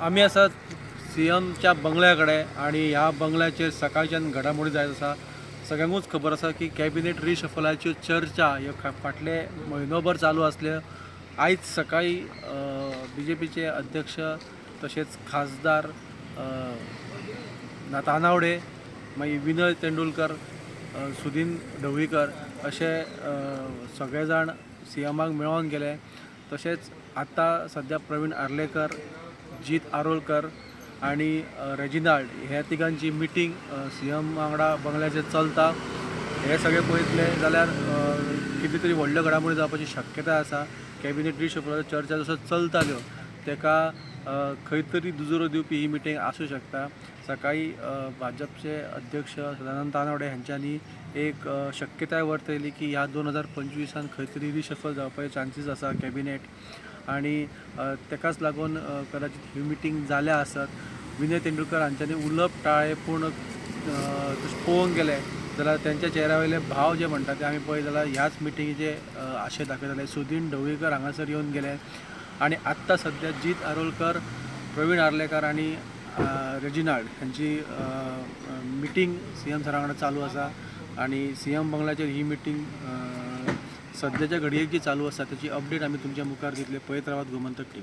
आम्ही असा सीएमच्या बंगल्याकडे आणि ह्या बंगल्याचेर सकाळच्यान घडामोडी जायत आसा. सगळ्यांकूच खबर आसा की कॅबिनेट रिशफलाच्यो चर्चा ह्यो फाटले म्हयनोभर चालू आसल्यो. आयज सकाळी BJPचे अध्यक्ष तशेंच खासदार तानावडे, मागीर विनय तेंडुलकर, सुदीन ढवळीकर अशे सगळे जाण सीएमाक मेळोन गेले. तशेंच आतां सध्या प्रवीण आर्लेकर, जीत आरोलकर आणि रेजिनाल्ड ह्या तिगांची मिटींग सीएम वांगडा बंगल्याचेर चलता. हे सगळे पळयतले जाल्यार कितें तरी व्हडल्यो घडामोडी जावपाची शक्यताय आसा. कॅबिनेट रिशफलाच्यो चर्चा जसो चलताल्यो तेका खंय तरी दुजोरो दिवपी ही मिटींग आसूं शकता. सकाळी भाजपचे अध्यक्ष सदानंद तानावडे हांच्यांनी एक शक्यताय वर्तयली की ह्या 2025 खंय तरी रिशफल जावपाचे चान्सीस आसा कॅबिनेट आणि तेकाच लागून कदाचित ही मिटींग जाल्या आसत. विनय तेंडुलकर हांच्यांनी उलप टाळ्ळे, पूण तशें पळोवंक गेले जाल्यार तेंच्या चेहऱ्या वयले भाव जे म्हणटा ते आमी पळयत जाल्यार ह्याच मिटींगेचे आशे दाखयताले. सुदीन ढवळीकर हांगासर येवन गेले आणि आत्तां सध्या जीत आरोलकर, प्रवीण आर्लेकर आणि रेजिनाल्ड हांची मिटींग सीएम सरा वांगडा चालू आसा आणि सीएम बंगल्याचेर ही मिटींग सद्याच्या घडयेक जी चालू आसा त्याची अपडेट आमी तुमच्या मुखार दितले. पळयत रावात गोमंतक TV.